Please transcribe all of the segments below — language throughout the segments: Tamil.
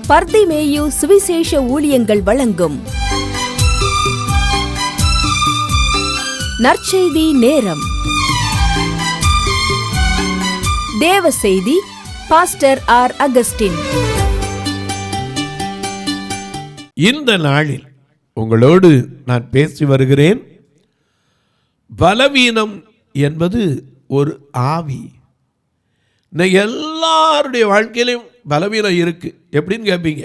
பர்திமேயு சுவிசேஷ ஊழியங்கள் வழங்கும் நற்செய்தி நேரம். தேவ செய்தி பாஸ்டர் ஆர். அகஸ்டின். இந்த நாளில் உங்களோடு நான் பேசி வருகிறேன். பலவீனம் என்பது ஒரு ஆவி. இன்னைக்கு எல்லாருடைய வாழ்க்கையிலையும் பலவீனம் இருக்குது. எப்படின்னு கேட்பீங்க.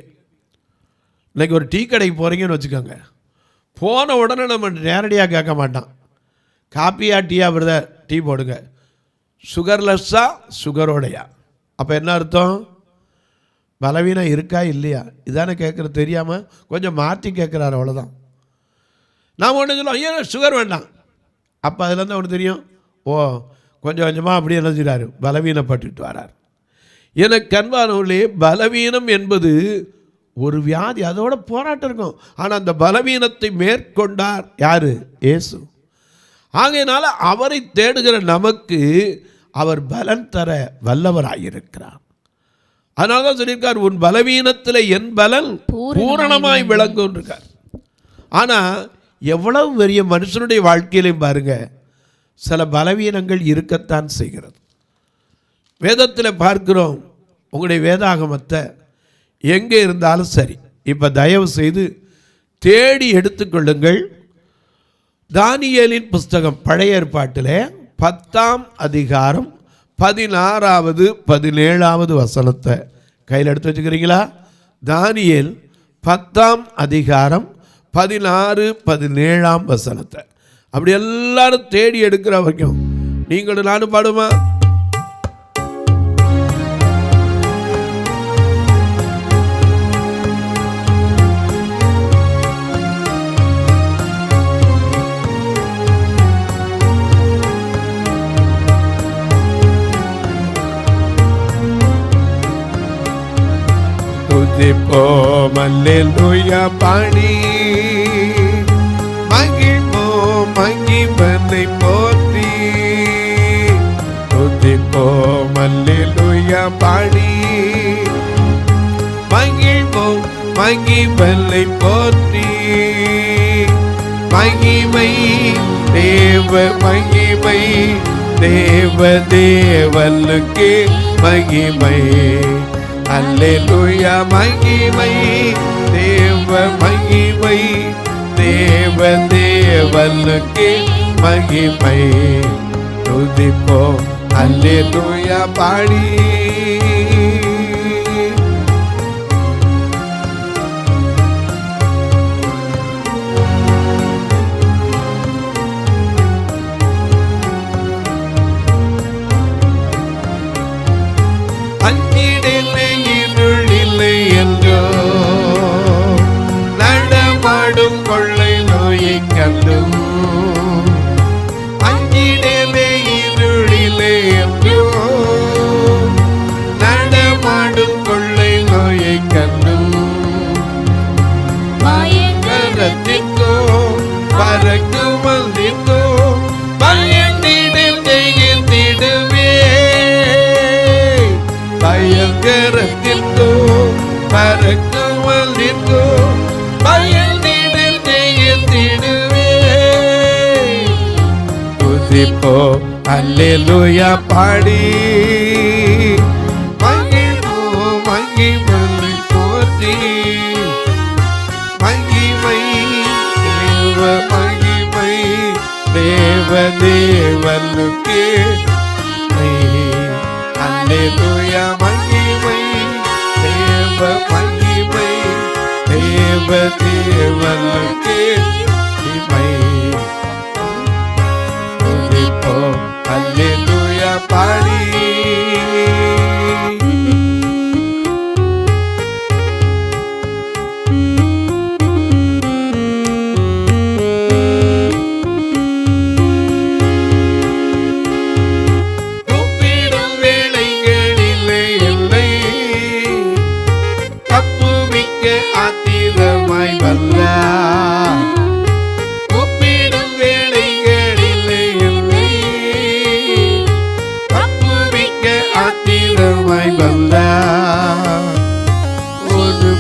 இன்னைக்கு ஒரு டீ கடைக்கு போகிறீங்கன்னு வச்சுக்கோங்க. போன உடனே நம்ம நேரடியாக கேட்க மாட்டான், காப்பியா டீயா பிரதர், டீ போடுங்க, சுகர்லெஸ்ஸா சுகரோடையா. அப்போ என்ன அர்த்தம்? பலவீனம் இருக்கா இல்லையா இதானே கேட்குறது. தெரியாமல் கொஞ்சம் மாற்றி கேட்குறாரு, அவ்வளோதான். நாம் ஒன்று சொல்லுவோம், ஐயோ சுகர் வேண்டாம். அப்போ அதுலேருந்து அவனுக்கு தெரியும், ஓ கொஞ்சம் கொஞ்சமாக அப்படி என்ன செய்கிறாரு, பலவீனப்பட்டுட்டு வரார். எனக்கு அன்பானவர்களே, பலவீனம் என்பது ஒரு வியாதி, அதோட போராட்டம் இருக்கும். ஆனால் அந்த பலவீனத்தை மேற்கொண்டார் யார்? இயேசு. ஆகையினால அவரை தேடுகிற நமக்கு அவர் பலன் தர வல்லவராயிருக்கிறார். அதனால தான் சொல்லியிருக்கார், உன் பலவீனத்தில் என் பலன் பூரணமாய் விளங்கும் இருக்கார். ஆனால் எவ்வளவு பெரிய மனுஷனுடைய வாழ்க்கையிலையும் பாருங்க, சில பலவீனங்கள் இருக்கத்தான் செய்கிறது. வேதத்தில் பார்க்கிறோம். உங்களுடைய வேதாகமத்தை எங்கே இருந்தாலும் சரி, இப்போ தயவு செய்து தேடி எடுத்துக்கொள்ளுங்கள். தானியேலின் புஸ்தகம் பழைய ஏற்பாட்டில் 10ஆம் அதிகாரம் 16வது 17வது வசனத்தை கையில் எடுத்து வச்சுக்கிறீங்களா? தானியேல் 10ஆம் அதிகாரம் 16, 17ஆம் வசனத்தை அப்படி எல்லாரும் தேடி எடுக்கிற வரைக்கும் நீங்களும் நானும் பாடுமா? துதிப்போம் அல்லேலூயா பாடி மகிழ்வோம் மகிமனை போற்றி. துதிப்போம் அல்லேலூயா பாடி மகிழ்வோம் மகிமனை போற்றி. மகிமை தேவ மகிமை தேவ தேவனுக்கே மகிமை. அல்லேலூயா மகிமை தேவ மகிமை தேவ தேவனுக்கே மகிமை. துதிப்போம் அல்லேலூயா பாடி. இருளில்லை என்றோ நடமாடும் கொள்ளை நோயை கண்டும், அஞ்சிடலே இருளிலே என்றோ நடமாடும் கொள்ளை நோயை கண்டும், பயங்கரத்திற்கோ பறக்குமல்லிற்கோ பயந்திடில் ஜெயித்திடுவே. பயங்கரத்திற்கோ பறக்குமல்லிற்கோ பயந்திடில் ஜெயித்திடுவே. துதிப்போ அல்லேலூயா பாடி மகிழ்வோம் மகிமனை போற்றி. மகிமை தேவ மகிமை தேவ தேவனுக்கே. அல்லேலூயா மகிமை தேவ மகிமை தேவ தேவனுக்கே மகிமை. துதிப்போம் அல்லேலூயா பாடி. ஆத்திரமாய் வந்தார் ஒப்பிடும் வேளைகளிலே என்னை தப்புவிக்க ஆத்திரமாய் வந்தார். ஒரு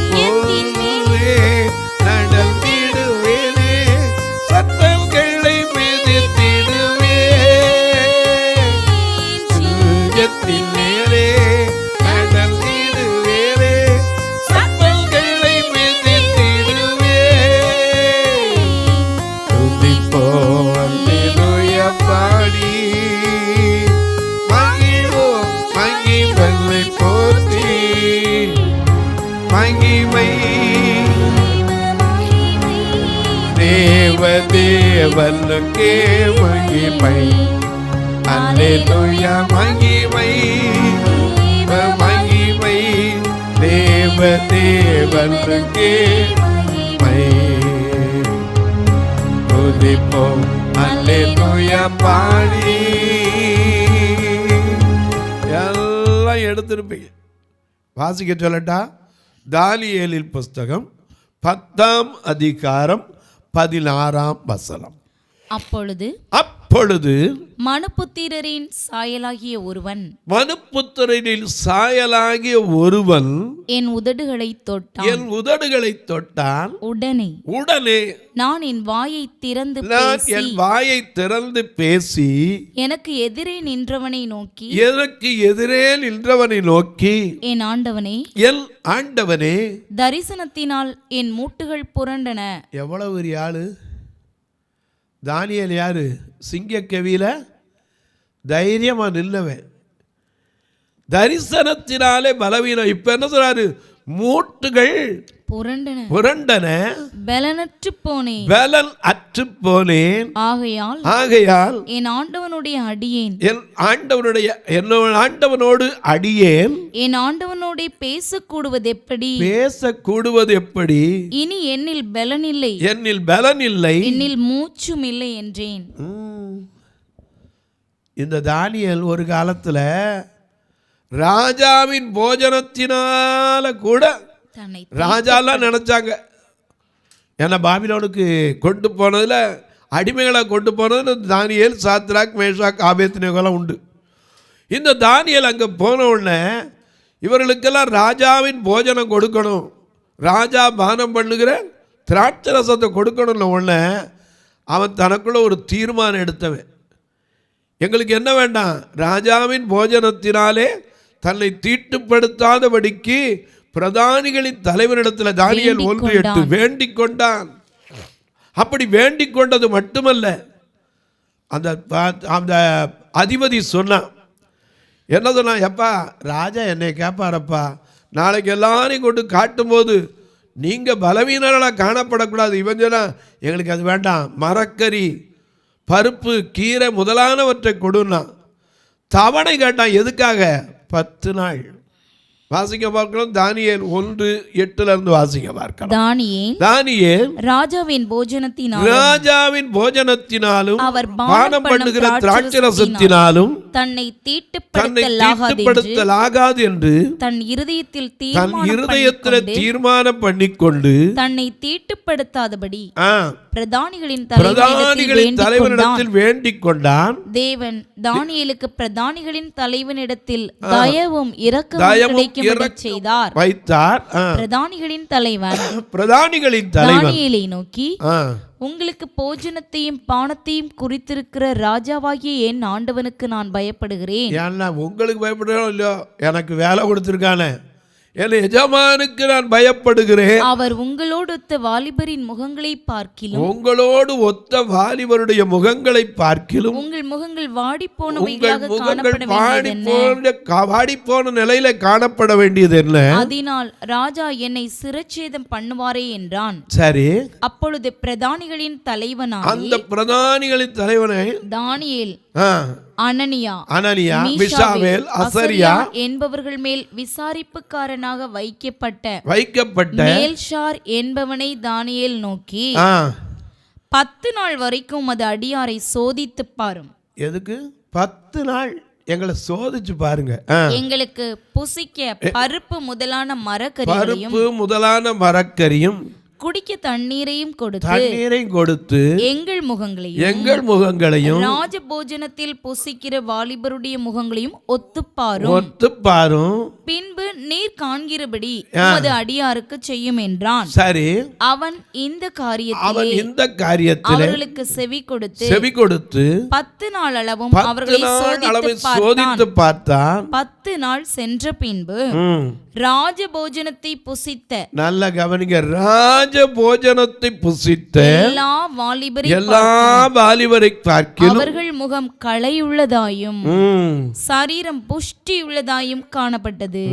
தேவனுக்கே மகிமை. அல்லேலூயா மகிமை மகிமை தேவனுக்கே மகிமை. துதிப்போம் அல்லேலூயா பாடி. எல்லாம் எடுத்திருப்பீங்க. வாசிக்க சொல்லட்டா? தானியேலின் புஸ்தகம் 10ஆம் அதிகாரம் 16ஆம் வசனம். அப்பொழுது மனுபுத்திரரின் சாயலாகிய ஒருவன் என் உதடுகளை தொட்டான். உடனே நான் என் வாயை திறந்து பேசி எனக்கு எதிரே நின்றவனை நோக்கி என் ஆண்டவனே தரிசனத்தினால் என் மூட்டுகள் புரண்டன. எவ்வளவு பெரிய ஆளு தானியேல்! யாரு? சிங்கக்கவியில தைரியமா நில்லவன். தரிசனத்தினாலே பலவீனம். இப்ப என்ன சொல்றாரு? மூட்டுகள் புரண்டன, பலன் அற்று போனேன். ஆகையால் என் ஆண்டவனோடு அடியேன் என் ஆண்டவனோடு பேசக்கூடுவது எப்படி? இனி என்னில் பலன் இல்லை, என்னில் மூச்சும் இல்லை என்றேன். இந்த தானியேல் ஒரு காலத்துல ராஜாவின் போஜனத்தினால கூட ராஜாலாம் நினைச்சாங்க. ஏன்னா பாபிலோனுக்கு கொண்டு போனதுல, அடிமைகளை கொண்டு போனதுல தானியேல், சாத்ராக், மேஷாக், ஆபேத்நேகோலாம் உண்டு. இந்த தானியேல் அங்கே போன உடனே இவர்களுக்கெல்லாம் ராஜாவின் போஜனம் கொடுக்கணும், ராஜா பானம் பண்ணுகிற திராட்சை ரசத்தை கொடுக்கணும்னு உடனே அவன் தனக்குள்ள ஒரு தீர்மானம் எடுத்தவன். எங்களுக்கு என்ன வேண்டாம்? ராஜாவின் போஜனத்தினாலே தன்னை தீட்டுப்படுத்தாதபடிக்கு பிரதானிகளின் தலைவரிடத்தில் தானியேல் 1:8 வேண்டிக் கொண்டான். அப்படி வேண்டிக் கொண்டது மட்டுமல்ல, அந்த அதிபதி சொன்னான். என்ன சொன்னான்? எப்பா, ராஜா என்னை கேட்பாரப்பா, நாளைக்கு எல்லாரையும் கொண்டு காட்டும்போது நீங்கள் பலவீனர்களாக காணப்படக்கூடாது. இவன் சொன்னா, எங்களுக்கு அது வேண்டாம், மரக்கறி, பருப்பு, கீரை முதலானவற்றை கொடுன்னா. தவணை கேட்டான். எதுக்காக? 10 நாள். வாசிக்க பார்க்கலாம். தானியேல் 1:8 வாசிக்க பார்க்கலாம். தானியேல் ராஜாவின் போஜனத்தினாலும் அவர் பானம் பண்ணுகிற திராட்சை ரசத்தினாலும் தன்னை தீட்டுப்படுத்தலாகாது என்று தன் இருதயத்தில் தீர்மானம் பண்ணிக்கொண்டு தன்னை தீட்டுப்படுத்தாதபடி பிரதானிகளின் தலைவனிடத்தில் வேண்டிக் கொண்டான். தேவன் தானியேலுக்கு பிரதானிகளின் தலைவனிடத்தில் தயவும் இரக்கமும் வைத்தார். பிரதானிகளின் தலைவன் தானியேலை நோக்கி, உங்களுக்கு போஜனத்தையும் பானத்தையும் குறித்திருக்கிற ராஜாவாகிய என் ஆண்டவனுக்கு நான் பயப்படுகிறேன். உங்களுக்கு பயப்படுறோம் இல்லையோ, எனக்கு வேலை கொடுத்திருக்கானே, என் எஜமானுக்கு நான் பயப்படுகிறேன். அவர் உங்களோடு ஒத்த வாலிபரின் முகங்களை பார்க்கிலும், உங்களோடு ஒத்த வாலிபருடைய முகங்களை பார்க்கிலும் உங்கள் முகங்கள் வாடிப்போன நிலையில காணப்பட வேண்டியது என்ன? அதனால் ராஜா என்னை சிரச்சேதம் பண்ணுவாரே என்றான். சரி. அப்பொழுது பிரதானிகளின் தலைவனை தானியேல், அனனியா, மிஷாவேல், அசரியா என்பவர்கள் மேல் விசாரிப்புக்காரனாக வைக்கப்பட்ட மேல்ஷார் என்பவனை தானியேல் நோக்கி, 10 நாள் வரைக்கும் அது அடியாரை சோதித்து பாரும். எதுக்கு 10 நாள்? எங்களை சோதிச்சு பாருங்க. எங்களுக்கு புசிக்க பருப்பு முதலான மரக்கறியும் குடிக்க தண்ணீரையும் கொடுத்து எங்கள் முகங்களையும் ராஜபோஜனத்தில் புசிக்கிற வாலிபருடைய முகங்களையும் ஒத்துப்பாரும். பின்பு நீர் காண்கிறபடி உமது அடியாருக்கு செய்யும் என்றான். சரி. அவன் இந்த காரியத்தில் அவர்களுக்கு செவி கொடுத்து 10 நாள் அளவும் அவர்களை சோதித்து பார்த்தான். 10 நாள் சென்ற பின்பு ராஜபோஜனத்தை புசித்த, நல்ல கவனிங்க, ராஜபோஜனத்தை புசித்த எல்லா வாலிபரை பார்க்கிலும் அவர்கள் முகம் களையுள்ளதாயும் சரீரம் புஷ்டியுள்ளதாயும் காணப்பட்டது.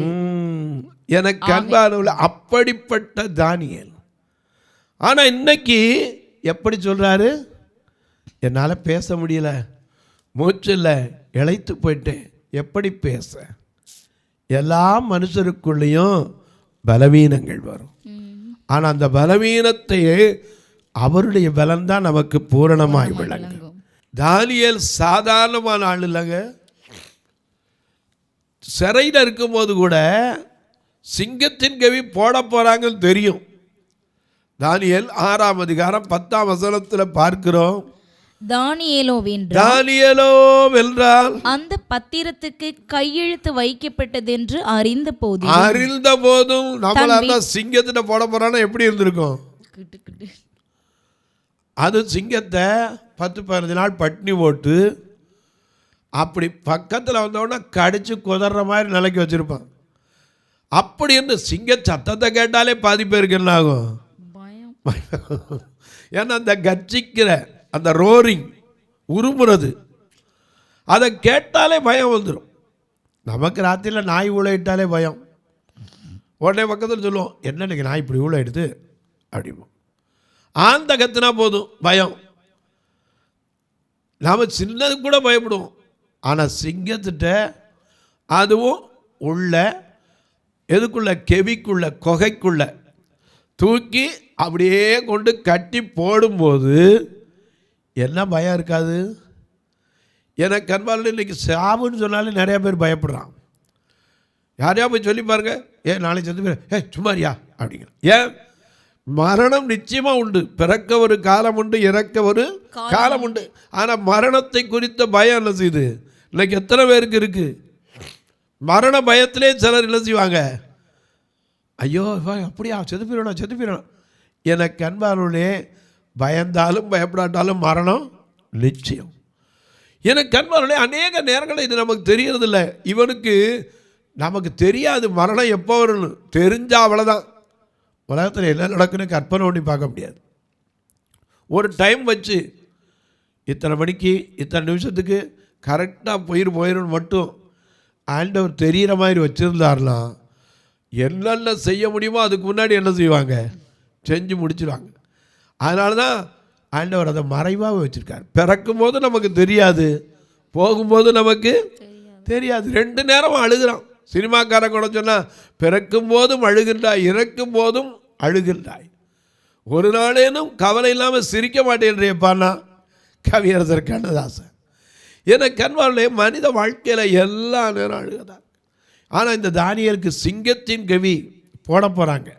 எனக்கு அன்பானவர்களே, அப்படிப்பட்ட தானியேல். ஆனா இன்னைக்கு எப்படி சொல்றாரு? என்னால் பேச முடியல, மூச்சு இல்லை, இளைத்து போயிட்டேன், எப்படி பேச? எல்லா மனுஷருக்குள்ளேயும் பலவீனங்கள் வரும். ஆனால் அந்த பலவீனத்தையே அவருடைய பலன் தான் நமக்கு பூரணமாய் விளங்கும். தானியேல் சாதாரணமான ஆள் இல்லைங்க. சிறையில் இருக்கும்போது கூட சிங்கத்தின் கவி போட போகிறாங்கன்னு தெரியும். தானியேல் 6ஆம் அதிகாரம் 10ஆம் வசனத்தில் பார்க்கிறோம். தானியேலோ வென்றால் அந்த பத்திரத்துக்கு கையெழுத்து வைக்கப்பட்டது என்று அறிந்த போதும் நம்மள சிங்கத்திட்ட போட போறான்னா எப்படி இருந்திருக்கும்? அது சிங்கத்தை 10-15 நாள் பட்டினி போட்டு அப்படி பக்கத்தில் வந்தோடனே கடிச்சு குதற மாதிரி நிலைக்கு வச்சிருப்பான். அப்படி இருந்து சிங்க சத்தத்தை கேட்டாலே பாதி பேருக்கு என்ன ஆகும்? ஏன்னா அந்த கர்ஜிக்கிற அந்த ரோரிங், உருமுறது, அதை கேட்டாலே பயம் வந்துடும். நமக்கு ராத்திரியில் நாய் ஊழையிட்டாலே பயம். உடனே பக்கத்தில் சொல்லுவோம், என்ன இன்னைக்கு நாய் இப்படி ஊழையிடுது அப்படிமோ. ஆந்த கத்துனா போதும் பயம். நாம் சின்னது கூட பயப்படுவோம். ஆனால் சிங்கத்திட்ட அதுவும் உள்ள எதுக்குள்ள, கெவிக்குள்ள, கொகைக்குள்ள தூக்கி அப்படியே கொண்டு கட்டி போடும்போது என்ன பயம் இருக்காது? எனக்கு அன்பால் இன்றைக்கி சாவுன்னு சொன்னாலே நிறையா பேர் பயப்படுறான். யாரையா போய் சொல்லி பாருங்க, நாளைக்கு செத்து போய் சும்மாரியா அப்படிங்கிற. ஏன்? மரணம் நிச்சயமாக உண்டு. பிறக்க ஒரு காலம் உண்டு, இறக்க ஒரு காலம் உண்டு. ஆனால் மரணத்தை குறித்த பயம் என்ன செய்யுது? இன்னைக்கு எத்தனை பேருக்கு இருக்கு? மரண பயத்திலே சிலர் என்ன செய்வாங்க, ஐயோ அப்படியா செத்து போயிடணும். எனக்கு அன்பாலே பயந்தாலும் பயப்படாட்டாலும் மரணம் நிச்சயம். எனக்கு அன்பாலே அநேக நேரங்களில் இது நமக்கு தெரியறதில்ல. இவனுக்கு நமக்கு தெரியாது மரணம் எப்போ வரும்னு. தெரிஞ்சா அவ்வளோதான். உலகத்தில் என்ன நடக்குன்னு கற்பனை பண்ணி பார்க்க முடியாது. ஒரு டைம் வச்சு இத்தனை மணிக்கு இத்தனை நிமிஷத்துக்கு கரெக்டாக போயிடும் மட்டும் ஆண்டவர் தெரிகிற மாதிரி வச்சுருந்தாருனா என்னென்ன செய்ய முடியுமோ அதுக்கு முன்னாடி என்ன செய்வாங்க, செஞ்சு முடிச்சிடுவாங்க. அதனால தான் ஆண்டவர் அதை மறைவாக வச்சுருக்கார். பிறக்கும் போது நமக்கு தெரியாது, போகும்போது நமக்கு தெரியாது. 2 நேரம் அழுகிறான். சினிமாக்காரன் கூட சொன்னால், பிறக்கும் போதும் அழுகின்றாய், இறக்கும் போதும் அழுகின்றாய், ஒரு நாளேனும் கவலை இல்லாமல் சிரிக்க மாட்டேன்றியப்பான்னா கவியரசர் கண்ணதாசன். எனக்கு அன்பாலே மனித வாழ்க்கையில் எல்லா நேரம் அழுகதான். ஆனால் இந்த தானியேலுக்கு சிங்கத்தின் கவி போட போகிறாங்க.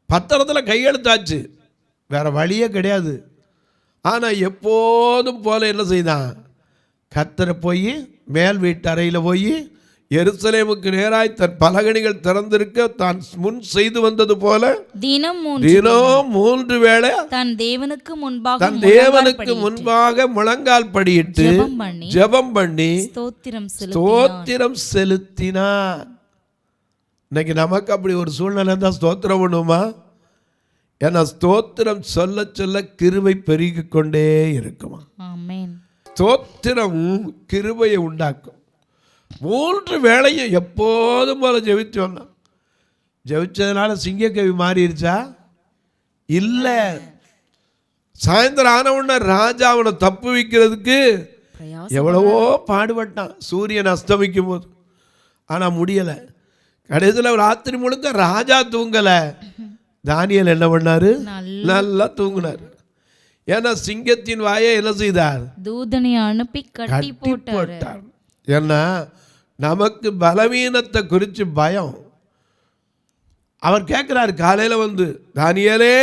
பத்திரத்தில் கையெழுத்தாச்சு, வேறு வழியே கிடையாது. ஆனால் எப்போதும் போல என்ன செய்தான், கர்த்தரை போய் மேல் வீட்டு அறையில் போய் எருசலேமுக்கு நேராய் தன் பலகணிகள் திறந்திருக்க தான் முன் செய்து வந்தது போல தினம் 3 வேளை தன் தேவனுக்கு முன்பாக முழங்கால் படியிட்டு ஜெபம் பண்ணி ஸ்தோத்திரம் செலுத்தினார். இன்னைக்கு நமக்கு அப்படி ஒரு சூழ்நிலை தான் ஸ்தோத்திரம் பண்ணுமா? ஏன்னா ஸ்தோத்திரம் சொல்ல சொல்ல கிருபை பெருகிக் கொண்டே இருக்குமா. ஸ்தோத்திரம் கிருபையை உண்டாக்கும். 3 வேளையும் எப்போதும் போல ஜெபிச்சு வந்தான். ஜெபிச்சதுனால சிங்கக்கவி மாறிடுச்சா? இல்லை. சாயந்தரம் ஆன உடனே ராஜா அவனை தப்பு வைக்கிறதுக்கு எவ்வளவோ பாடுபட்டான் சூரியன் அஸ்தமிக்கும் போது. ஆனால் முடியலை. கடைசியில் ராத்திரி முழுக்க ராஜா தூங்கலை. தானியேல் என்ன பண்ணாரு? நல்லா தூங்கினார். ஏன்னா சிங்கத்தின் வாயை என்ன செய்தார்? தூதனை அனுப்பி கட்டி போட்டார். ஏன்னா நமக்கு பலவீனத்தை குறித்து பயம். அவர் கேட்கிறார் காலையில் வந்து, தானியேலே,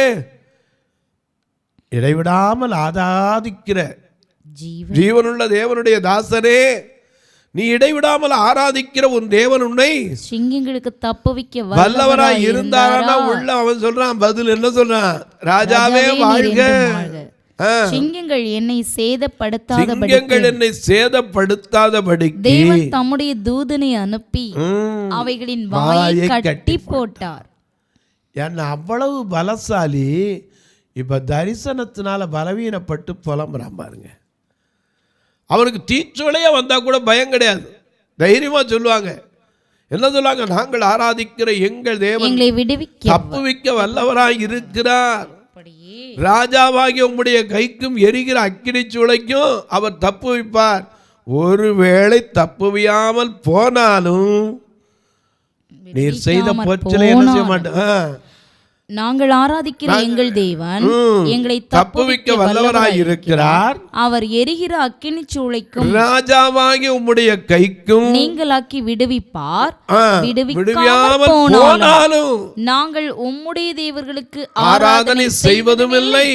இடைவிடாமல் ஆராதிக்கிற ஜீவனுள்ள தேவனுடைய தாசனே, நீ இடைவிடாமல் ஆராதிக்கிற உன் தேவன் உன்னை சிங்கங்களுக்கு தப்புவிக்க வல்லவராய் இருந்தாரா? உள்ள அவன் சொல்றான், பதில் என்ன சொல்றான்? ராஜாவே வாழ்க, சிங்கங்கள் என்னை சேதப்படுத்தாதபடி தேவன் தம்முடைய தூதனை அனுப்பி அவைகளின் வாயை கட்டி போட்டார். என்ன அவ்வளவு பலசாலி. இப்ப தரிசனத்தினால பலவீனப்பட்டு புலம்புறான் பாருங்க. அவனுக்கு தீச்சுளையே வந்தா கூட பயம் கிடையாது. தைரியமா சொல்லுவாங்க. என்ன சொல்லுவாங்க? நாங்கள் ஆராதிக்கிற எங்கள் தேவன் தப்புவிக்க வல்லவராய் இருக்கிறார். அப்படியே ராஜாவாகிய உம்முடைய கைக்கும் எரிகிற அக்கினி சூளைக்கும் அவர் தப்புவிப்பார். ஒருவேளை தப்புவியாமல் போனாலும் நீர் செய்த பொச்சலை என்ன செய்ய மாட்டேன். நாங்கள் ஆராதிக்கிற எங்கள் தேவன் எங்களை தப்புவிக்க வல்லவராய் இருக்கிறார். அவர் எரிகிற அக்கினி சூளைக்கும் ராஜாவாகிய உம்முடைய கைக்கும் நீங்களாக்கி விடுவிப்பார். விடுவியாமல் போனாலும் நாங்கள் உம்முடைய தேவர்களுக்கு ஆராதனை செய்வதும் இல்லை,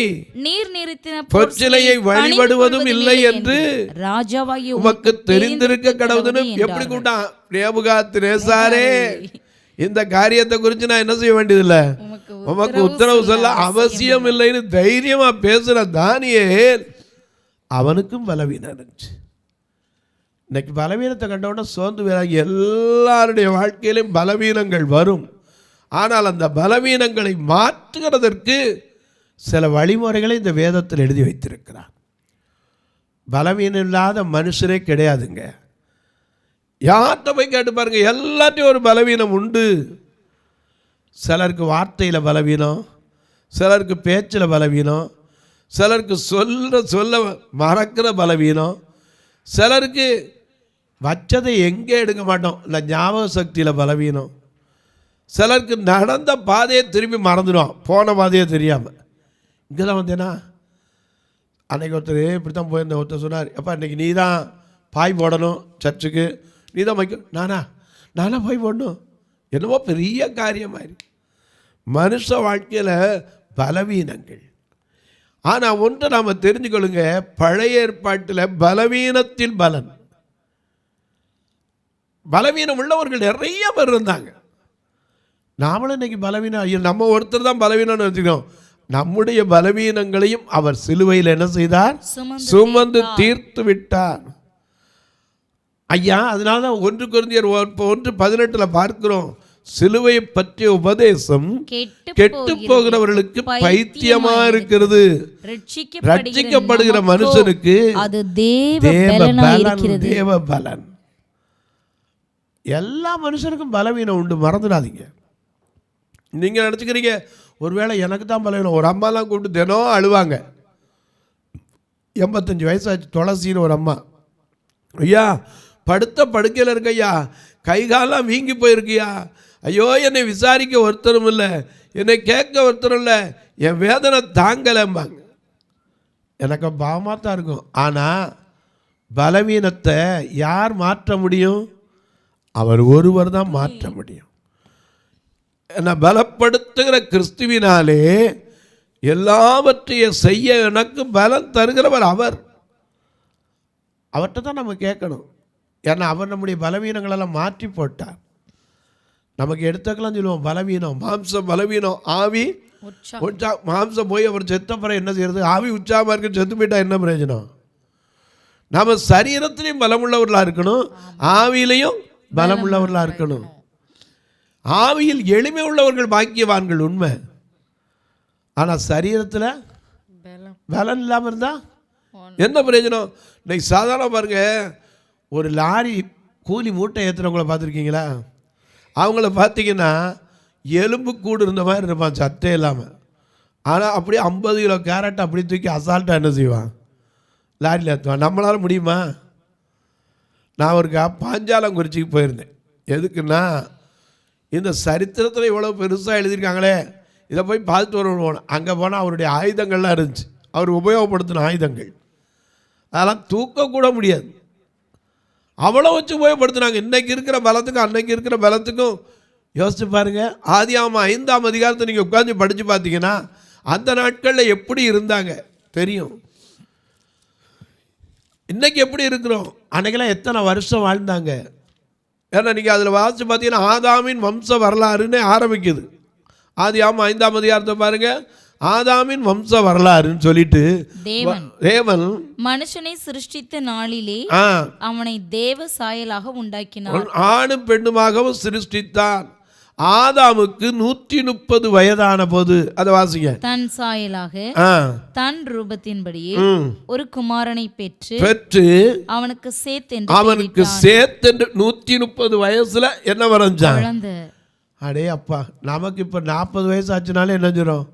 நீர் நிறுத்தின பொற்சிலையை வழிபடுவதும் இல்லை என்று ராஜாவாகிய உமக்கு தெரிந்திருக்க கடவுதுன்னு எப்படி கூட்டான். நேபுகாத்நேசாரே, இந்த காரியத்தை குறித்து நான் என்ன செய்ய வேண்டியதில்லை, உமக்கு உத்தரவு சொல்ல அவசியம் இல்லைன்னு தைரியமா பேசுற தானியேல் அவனுக்கும் பலவீனம் இருந்துச்சு. இன்னைக்கு பலவீனத்தை கண்டவுடனே சோர்ந்து வராங்க. எல்லாருடைய வாழ்க்கையிலும் பலவீனங்கள் வரும். ஆனால் அந்த பலவீனங்களை மாற்றுகிறதற்கு சில வழிமுறைகளை இந்த வேதத்தில் எழுதி வைத்திருக்கிறார். பலவீனம் இல்லாத மனுஷரே கிடையாதுங்க. யார்கிட்ட போய் கேட்டு பாருங்க, எல்லாத்தையும் ஒரு பலவீனம் உண்டு. சிலருக்கு வார்த்தையில் பலவீனம், சிலருக்கு பேச்சில் பலவீனம், சிலருக்கு சொல்ல மறக்கிற பலவீனம், சிலருக்கு வச்சதை எங்கே எடுக்க மாட்டோம் இல்லை ஞாபக சக்தியில் பலவீனம், சிலருக்கு நடந்த பாதையை திரும்பி மறந்துடும், போன பாதையே தெரியாமல். இங்கே தான் வந்தேன்னா அன்றைக்கி ஒருத்தர் இப்படி தான் போயிருந்தேன். ஒருத்தர் சொன்னார், எப்பா இன்றைக்கி நீ தான் பாய் போடணும் சர்ச்சுக்கு, நீ தான் வைக்க. நானா பாய் போடணும்? என்னவோ பெரிய காரியமாயிரு. மனுஷ வாழ்க்கையில் பலவீனங்கள். ஆனால் ஒன்றை நாம் தெரிஞ்சுக்கொள்ளுங்க, பழைய ஏற்பாட்டில் பலவீனத்தில் பலவீனம் உள்ளவர்கள் நிறைய பேர் இருந்தாங்க. நாமளும் இன்னைக்கு பலவீனம், நம்ம ஒருத்தர் தான் பலவீனம்னு வச்சுக்கிறோம். நம்முடைய பலவீனங்களையும் அவர் சிலுவையில் என்ன செய்தார்? சுமந்து தீர்த்து விட்டார். ஐயா, அதனால தான் 1 கொரிந்தியர் 1:18 பார்க்கிறோம், சிலுவையை பற்றிய உபதேசம் கெட்டு போகிறவர்களுக்கு பைத்தியமா இருக்கிறது, ரட்சிக்கப்படுகிற மனுஷனுக்கு அது தேவ பலன். எல்லா மனுஷனுக்கும் பலவீனம் உண்டு, மறந்துடாதீங்க. நீங்க நினைச்சுக்கிறீங்க ஒருவேளை எனக்கு தான் பலவீனம். ஒரு அம்மாலாம் கூப்பிட்டு தினம் அழுவாங்க. 85 வயசாச்சு, துளசின்னு ஒரு அம்மா. ஐயா படுத்த படுக்கையில் இருக்கையா, கை காலெலாம் வீங்கி போயிருக்கியா, ஐயோ என்னை விசாரிக்க ஒருத்தரும் இல்லை, என்னை கேட்க ஒருத்தரும் இல்லை, என் வேதனை தாங்கலைம்பாங்க. எனக்கு பாவமாக தான் இருக்கும். ஆனால் பலவீனத்தை யார் மாற்ற முடியும்? அவர் ஒருவர் தான் மாற்ற முடியும். என்னை பலப்படுத்துகிற கிறிஸ்துவினாலே எல்லாவற்றையும் செய்ய எனக்கு பலம் தருகிறவர் அவர். அவர்கிட்ட தான் நம்ம கேட்கணும். ஏன்னா அவர் நம்முடைய பலவீனங்களெல்லாம் மாற்றி போட்டார். நமக்கு எடுத்துக்கலாம் சொல்லுவோம், பலவீனம் மாம்சம் பலவீனம், ஆவி மாம்சம் போய் அவர் செத்த பிறகு என்ன செய்யறது? ஆவி உற்சாகமாக இருக்கு, செத்து போயிட்டா என்ன பிரயோஜனம்? நம்ம சரீரத்திலையும் பலமுள்ளவர்களாக இருக்கணும், ஆவியிலையும் பலமுள்ளவர்களாக இருக்கணும். ஆவியில் எளிமை உள்ளவர்கள் பாக்கியவான்கள், உண்மை. ஆனால் சரீரத்தில் பலன் இல்லாமல் இருந்தால் என்ன பிரயோஜனம்? இன்னைக்கு சாதாரண பாருங்க, ஒரு லாரி கூலி மூட்டை ஏற்றுறவங்கள பார்த்துருக்கீங்களா? அவங்கள பார்த்தீங்கன்னா எலும்பு கூடு இருந்த மாதிரி இருப்பான், சத்தே இல்லாமல். ஆனால் அப்படியே 50 கிலோ கேரட் அப்படி தூக்கி அசால்ட்டாக என்ன செய்வான்? லாரியில் ஏற்றுவான். நம்மளால் முடியுமா? நான் ஒரு பாஞ்சாலங்குறிச்சிக்கு போயிருந்தேன். எதுக்குன்னா, இந்த சரித்திரத்தில் இவ்வளோ பெருசாக எழுதியிருக்காங்களே, இதை போய் பார்த்துட்டு வருவோம். அங்கே போனால் அவருடைய ஆயுதங்கள்லாம் இருந்துச்சு, அவர் உபயோகப்படுத்தின ஆயுதங்கள். அதெல்லாம் தூக்கக்கூட முடியாது, அவ்வளோ வச்சு உபயோகப்படுத்தினாங்க. இன்றைக்கி இருக்கிற பலத்துக்கும் அன்னைக்கு இருக்கிற பலத்துக்கும் யோசிச்சு பாருங்கள். ஆதியாகமம் 5ஆம் அதிகாரத்தை நீங்கள் உட்காந்து படித்து பார்த்தீங்கன்னா அந்த நாட்களில் எப்படி இருந்தாங்க தெரியும். இன்றைக்கி எப்படி இருக்கிறோம், அன்றைக்கெல்லாம் எத்தனை வருஷம் வாழ்ந்தாங்க. ஏன்னா நீங்கள் அதில் வாசித்து பார்த்தீங்கன்னா ஆதாமின் வம்ச வரலாறுன்னு ஆரம்பிக்குது. ஆதியாகமம் 5ஆம் அதிகாரத்தை பாருங்கள், ஆதாமின் வம்ச வரலாறுன்னு சொல்லிட்டு தேவன் மனுஷனை சிருஷ்டித்த நாளிலே அவனை தேவ சாயலாக உண்டாக்கினார், ஆணும் பெண்ணுமாகவும் சிருஷ்டித்தான். ஆதாமுக்கு 130 வயதான போது, அதை வாசிங்க, தன் சாயலாக தன் ரூபத்தின்படியே ஒரு குமாரனை பெற்று அவனுக்கு சேத் என்று 130 வயசுல என்ன வரைஞ்சான்? அடே அப்பா, நமக்கு இப்போ 40 வயசு ஆச்சுனாலே என்ன சொல்றோம்?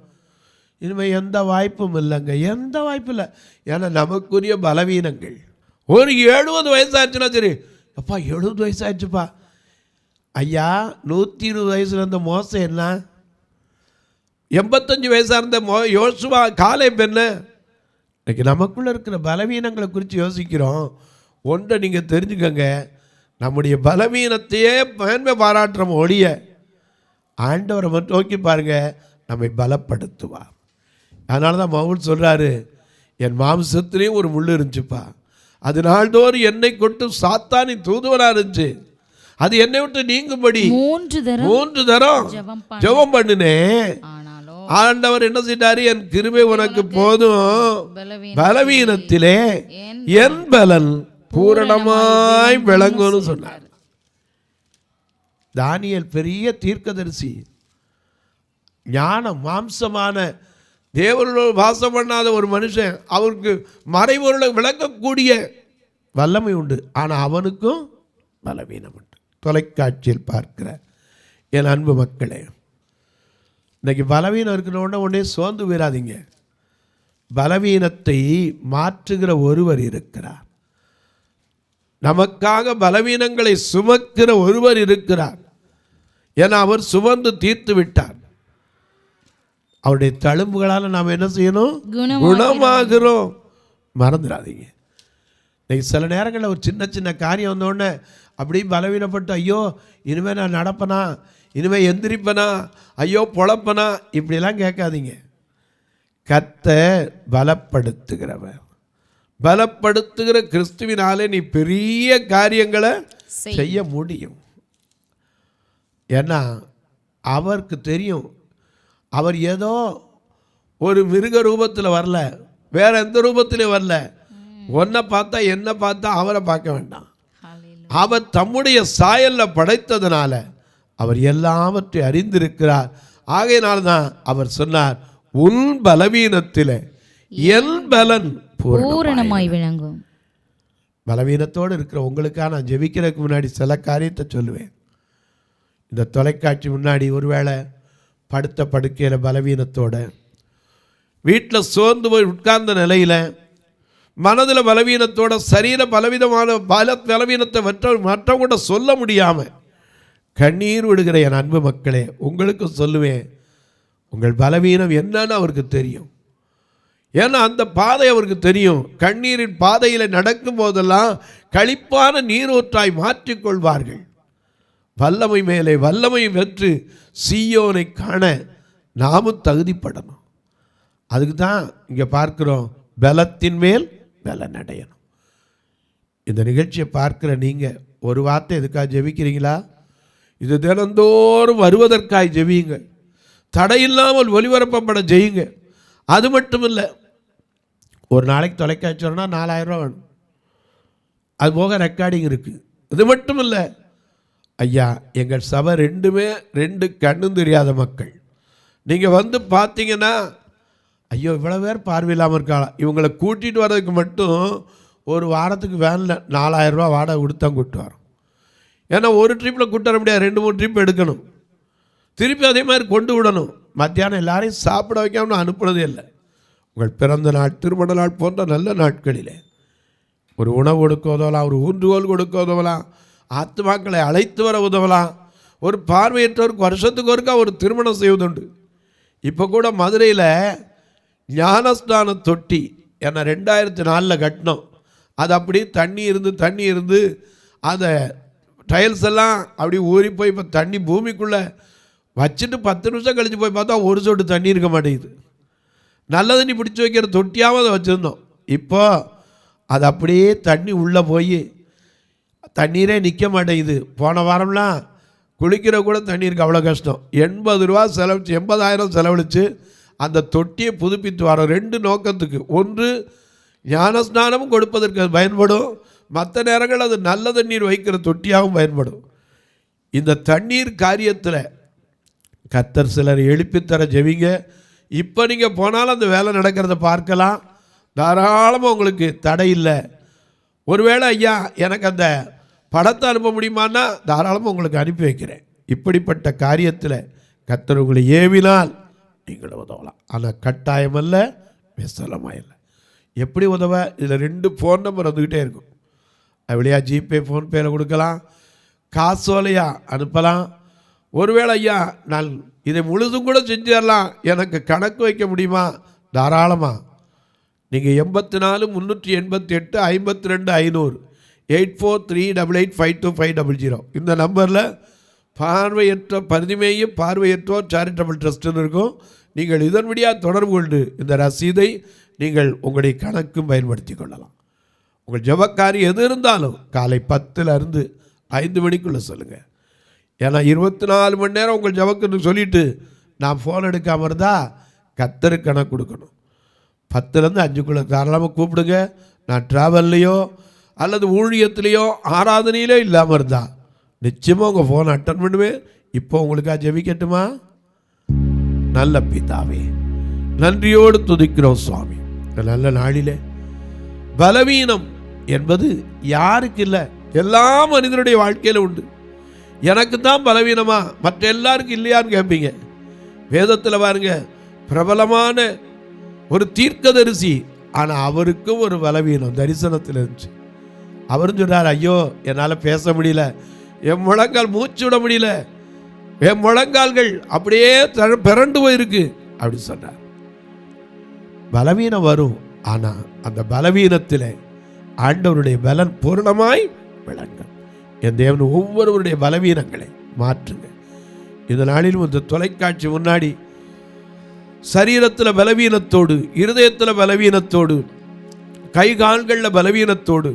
இனிமேல் எந்த வாய்ப்பும் இல்லைங்க, எந்த வாய்ப்பும் இல்லை. ஏன்னா நமக்குரிய பலவீனங்கள். ஒரு 70 வயசாச்சுன்னா சரி, அப்பா 70 வயசாச்சுப்பா, ஐயா 120 வயசுல இருந்த மோசம் என்ன, 85 வயசாக இருந்த யோசுவா காலேப் என்ன? இன்னைக்கு நமக்குள்ளே இருக்கிற பலவீனங்களை குறித்து யோசிக்கிறோம். ஒன்றை நீங்கள் தெரிஞ்சுக்கங்க, நம்முடைய பலவீனத்தையே மேன்மை பாராட்டுறோம் ஒழிய ஆண்டவரை மட்டும் நோக்கி பாருங்க, நம்மை பலப்படுத்துவார். அதனால தான் பவுல் சொல்கிறாரு, என் மாம்சத்திலையும் ஒரு முள் இருந்துச்சுப்பா, அது நாள்தோறும் என்னை கொட்டு சாத்தானின் தூதுவனாக இருந்துச்சு, அது என்னை விட்டு நீங்கும்படி 3 தரம் ஜெபம் பண்ணினேன். ஆண்டவர் என்ன செய்தாரு, என் கிருபை உனக்கு போதும், பலவீனத்திலே என் பலன் பூரணமாய் விளங்கும்னு சொன்னார். தானியேல் பெரிய தீர்க்கதரிசி, ஞானம் மாம்சமான தேவனோடு வாசம் பண்ணாத ஒரு மனுஷன், அவருக்கு மறைபொருளை விளக்கக்கூடிய வல்லமை உண்டு, ஆனால் அவனுக்கும் பலவீனம் உண்டு. தொலைக்காட்சியில் பார்க்கிற என் அன்பு மக்களே, இன்னைக்கு பலவீனம் இருக்கிறோன்னா உடனே சோர்ந்து போயிடாதீங்க. பலவீனத்தை மாற்றுகிற ஒருவர் இருக்கிறார், நமக்காக பலவீனங்களை சுமக்கிற ஒருவர் இருக்கிறார். ஏன்னா அவர் சுமந்து தீர்த்து விட்டார். அவருடைய தழும்புகளால் நாம் என்ன செய்யணும், குணமாகிறோம். மறந்துடாதீங்க. இன்னைக்கு சில நேரங்களில் ஒரு சின்ன சின்ன காரியம் வந்தோடனே அப்படி பலவீனப்பட்டு, ஐயோ இனிமேல் நான் நடப்பனா, இனிமேல் எந்திரிப்பனா, ஐயோ பொழப்பனா, இப்படிலாம் கேட்காதீங்க. கர்த்தர் பலப்படுத்துகிறவர், பலப்படுத்துகிற கிறிஸ்துவினாலே நீ பெரிய காரியங்களை செய்ய முடியும். ஏன்னா அவருக்கு தெரியும், அவர் ஏதோ ஒரு மிருக ரூபத்தில் வரல, வேற எந்த ரூபத்திலையும் வரல. ஒன்றை பார்த்தா என்ன பார்த்தா அவரை பார்க்க வேண்டாம். அவர் தம்முடைய சாயலில் படைத்ததுனால அவர் எல்லாவற்றையும் அறிந்திருக்கிறார். ஆகையினால்தான் அவர் சொன்னார், உன் பலவீனத்தில் என் பலன் பூரணமாய் விளங்கும். பலவீனத்தோடு இருக்கிற உங்களுக்காக நான் ஜெபிக்கிறதுக்கு முன்னாடி சில காரியத்தை சொல்லுவேன். இந்த தொலைக்காட்சி முன்னாடி ஒருவேளை படுத்த படுக்கையில் பலவீனத்தோட, வீட்டில் சோர்ந்து போய் உட்கார்ந்த நிலையில், மனதில் பலவீனத்தோட, சரீர பலவிதமான பலவீனத்தை மற்றவங்க கூட சொல்ல முடியாமல் கண்ணீர் விடுகிற என் அன்பு மக்களே, உங்களுக்கு சொல்லுவேன், உங்கள் பலவீனம் என்னன்னு அவருக்கு தெரியும். ஏன்னா அந்த பாதை அவருக்கு தெரியும். கண்ணீரின் பாதையில் நடக்கும் போதெல்லாம் களிப்பான நீரூற்றாய் மாற்றிக்கொள்வார்கள். வல்லமை மேலே வல்லமை வெற்று சீயோனை காண நாமும் தகுதிப்படணும். அதுக்கு தான் இங்கே பார்க்கிறோம், பலத்தின் மேல் பலன் அடையணும். இந்த நிகழ்ச்சியை பார்க்கிற நீங்கள் ஒரு வார்த்தை எதுக்காக ஜெபிக்கிறீங்களா? இது தினந்தோறும் வருவதற்காக ஜெபியுங்க. தடையில்லாமல் ஒளிபரப்பப்பட செய்யுங்க. அது மட்டும் இல்லை, ஒரு நாளைக்கு தொலைக்காட்சி வரணும்னா 4000 ரூபா வேணும். அது போக ரெக்கார்டிங் இருக்குது. இது மட்டும் இல்லை, ஐயா எங்கள் சபை 2 கண்ணும் தெரியாத மக்கள். நீங்கள் வந்து பார்த்தீங்கன்னா, ஐயோ இவ்வளோ பேர் பார்வையில்லாமல் இருக்காளா, இவங்களை கூட்டிகிட்டு வர்றதுக்கு மட்டும் ஒரு வாரத்துக்கு வேனில் 4000 ரூபா வாடகை கொடுத்தா கூப்பிட்டு வரோம். ஏன்னா ஒரு ட்ரிப்பில் கூட்டு வர முடியாது, 2-3 ட்ரிப் எடுக்கணும். திருப்பி அதே மாதிரி கொண்டு விடணும். மத்தியானம் எல்லாரையும் சாப்பிட வைக்காமல் அனுப்புனதே இல்லை. உங்கள் பிறந்த நாள், திருமண நாள் போன்ற நல்ல நாட்களிலே ஒரு உணவு கொடுக்க உதவலாம், ஒரு ஊன்றுகோல் கொடுக்க உதவலாம், ஆத்மாக்களை அழைத்து வர உதவலாம். ஒரு பார்வையற்றவருக்கு வருஷத்துக்கு ஒருக்கா ஒரு திருமணம் செய்வதுண்டு. இப்போ கூட மதுரையில் ஞானஸ்தான தொட்டி ஏன்னா 2004 கட்டினோம். அது அப்படியே தண்ணி இருந்து அதை டைல்ஸ் எல்லாம் அப்படி ஊறி போய் இப்போ தண்ணி பூமிக்குள்ளே வச்சுட்டு 10 நிமிஷம் கழித்து போய் பார்த்தா ஒரு சொட்டு தண்ணி இருக்க மாட்டேங்குது. நல்ல தண்ணி பிடிச்சி வைக்கிற தொட்டியாகவும் அதை வச்சுருந்தோம். இப்போ அது அப்படியே தண்ணி உள்ளே போய் தண்ணீரே நிற்க மாட்டேங்குது. போன வாரம்லாம் குளிக்கிற கூட தண்ணி இருக்குது, அவ்வளோ கஷ்டம். 80 ரூபா செலவழிச்சு, 80,000 செலவழித்து அந்த தொட்டியை புதுப்பித்து வரோம். 2 நோக்கத்துக்கு. ஒன்று, ஞானஸ்நானமும் கொடுப்பதற்கு அது பயன்படும். மற்ற நேரங்கள் அது நல்ல தண்ணீர் வைக்கிற தொட்டியாகவும் பயன்படும். இந்த தண்ணீர் காரியத்தில் கர்த்தர் சிலர் எழுப்பித்தர ஜெபிங்க. இப்போ நீங்கள் போனாலும் அந்த வேலை நடக்கிறத பார்க்கலாம். தாராளமாக உங்களுக்கு தடை இல்லை. ஒருவேளை ஐயா எனக்கு அந்த படத்தை அனுப்ப முடியுமான்னா தாராளமாக உங்களுக்கு அனுப்பி வைக்கிறேன். இப்படிப்பட்ட காரியத்தில் கர்த்தர் உங்களை ஏவினால் நீங்கள் உதவலாம். ஆனால் கட்டாயமல்ல, விசலமாக இல்லை. எப்படி உதவ? இதில் 2 ஃபோன் நம்பர் வந்துக்கிட்டே இருக்கும். வழியாக ஜிபே, ஃபோன்பேயில் கொடுக்கலாம், காசோலையா அனுப்பலாம். ஒருவேளை ஐயா நான் இதை முழுதும் கூட செஞ்சிடலாம், எனக்கு கணக்கு வைக்க முடியுமா? தாராளமாக. நீங்கள் 84 388 52 500 8438852500 இந்த நம்பரில் பார்வையற்ற பரிதிமேயும் பார்வையற்றோர் சேரிட்டபிள் ட்ரஸ்ட்டுன்னு இருக்கும். நீங்கள் இதன் வழியாக தொடர்பு கொண்டு இந்த ரசீதை நீங்கள் உங்களுடைய கணக்கும் பயன்படுத்தி கொள்ளலாம். உங்கள் ஜெபக்காரி எது இருந்தாலும் காலை 10லேருந்து 5 மணிக்குள்ளே சொல்லுங்கள். ஏன்னா 24 மணி நேரம் உங்கள் ஜெபக்குன்னு சொல்லிவிட்டு நான் ஃபோன் எடுக்காமல் இருந்தால் கர்த்தருக்கு கணக்கு கொடுக்கணும். 10லேருந்து 5க்குள்ளே தாராளமாக கூப்பிடுங்க. நான் ட்ராவல்லையோ அல்லது ஊழியத்துலேயோ ஆராதனையிலோ இல்லாமல் இருந்தால் நிச்சயமாக உங்கள் ஃபோன் அட்டன் பண்ணுவேன். இப்போ உங்களுக்காக ஜெபிக்கட்டுமா? நல்ல பிதாவே, நன்றியோடு துதிக்கிறோம் சுவாமி. நல்ல நாளிலே பலவீனம் என்பது யாருக்கு இல்லை? எல்லா மனிதனுடைய வாழ்க்கையில் உண்டு. எனக்கு தான் பலவீனமா, மற்ற எல்லாருக்கும் இல்லையான்னு கேட்பீங்க. வேதத்தில் பாருங்க, பிரபலமான ஒரு தீர்க்கதரிசி, ஆனால் அவருக்கும் ஒரு பலவீனம் தரிசனத்தில் இருந்துச்சு. அவரும் சொன்னார், ஐயோ என்னால் பேச முடியல, என் முழங்கால் மூச்சு விட முடியல, என் முழங்கால்கள் அப்படியே பிறண்டு போயிருக்கு அப்படி சொன்னார். பலவீனம் வரும், ஆனால் அந்த பலவீனத்தில் ஆண்டவருடைய பலன் பூரணமாய் விளங்கும். என் தேவன் ஒவ்வொருவருடைய பலவீனங்களை மாற்றுங்க. இந்த நாளிலும் இந்த தொலைக்காட்சி முன்னாடி சரீரத்தில் பலவீனத்தோடு, இருதயத்தில் பலவீனத்தோடு, கை கால்களில் பலவீனத்தோடு,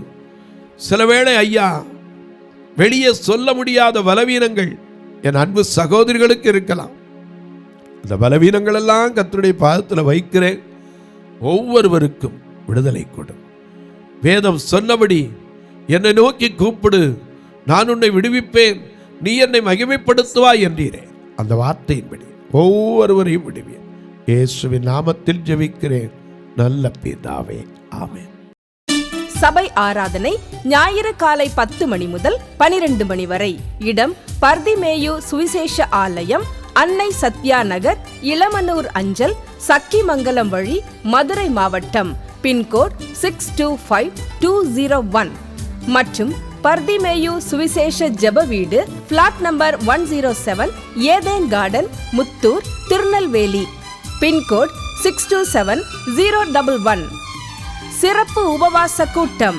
சில வேளை ஐயா வெளியே சொல்ல முடியாத பலவீனங்கள் என் அன்பு சகோதரிகளுக்கு இருக்கலாம். இந்த பலவீனங்கள் எல்லாம் கர்த்தருடைய பாதத்தில் வைக்கிறேன். ஒவ்வொருவருக்கும் விடுதலை கொடு. வேதம் சொன்னபடி என்னை நோக்கி கூப்பிடு, நான் உன்னை விடுவிப்பேன், நீ என்னை மகிமைப்படுத்துவாய் என்றீரே. அந்த வார்த்தையின்படி ஒவ்வொருவரையும் விடுவேன். இயேசுவின் நாமத்தில் ஜெபிக்கிறேன் நல்ல பிதாவே, ஆமென். சபை ஆராதனை ஞாயிறு காலை 10 மணி முதல் 12 மணி வரை. இடம் பர்திமேயு சுவிசேஷ ஆலயம், அன்னை சத்யா நகர், இளமனூர் அஞ்சல், சக்கிமங்கலம் வழி, மதுரை மாவட்டம். பின்கோட் 625201 மற்றும் பர்திமேயு சுவிசேஷ ஜெப வீடு, flat number 107, Eden garden, Muthur, Tirunelveli. Pincode 627011. சிறப்பு உபவாச கூட்டம்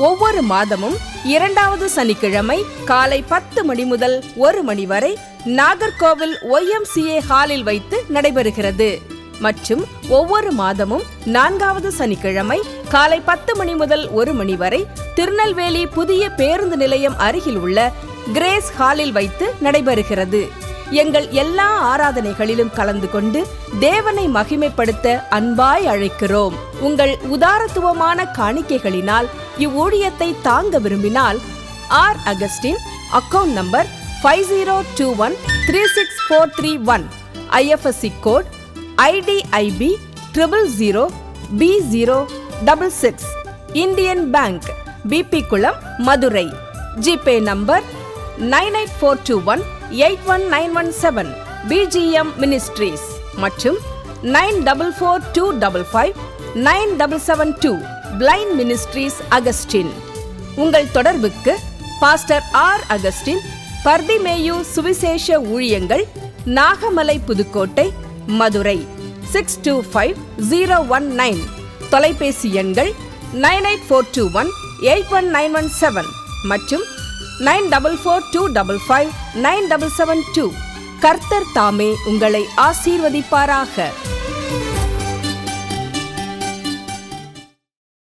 ஒவ்வொரு மாதமும் 2வது சனிக்கிழமை காலை 10 மணி முதல் 1 மணி வரை நாகர்கோவில் YMCA ஹாலில் வைத்து நடைபெறுகிறது. மற்றும் ஒவ்வொரு மாதமும் 4வது சனிக்கிழமை காலை 10 மணி முதல் 1 மணி வரை திருநெல்வேலி புதிய பேருந்து நிலையம் அருகில் உள்ள கிரேஸ் ஹாலில் வைத்து நடைபெறுகிறது. எங்கள் எல்லா ஆராதனைகளிலும் கலந்து கொண்டு தேவனை மகிமைப்படுத்த அன்பாய் அழைக்கிறோம். உங்கள் உதாரத்துவமான காணிக்கைகளினால் இவ்வூழியத்தை தாங்க விரும்பினால் R Augustine, account number 5021364331, IFSC code IDIB 000B066, Indian bank, BP Kulam, Madurai. GPay number 98421819117, BGM ministries மற்றும் 9442559772, பிளைண்ட் மினிஸ்ட்ரீஸ் அகஸ்டின். உங்கள் தொடர்புக்கு பாஸ்டர் ஆர் அகஸ்டின், பர்திமேயு சுவிசேஷ ஊழியங்கள், நாகமலை, புதுக்கோட்டை, மதுரை 625019. தொலைபேசி எண்கள் 98421819117 மற்றும் 9442559772. கர்த்தர் தாமே உங்களை ஆசீர்வதிப்பாராக.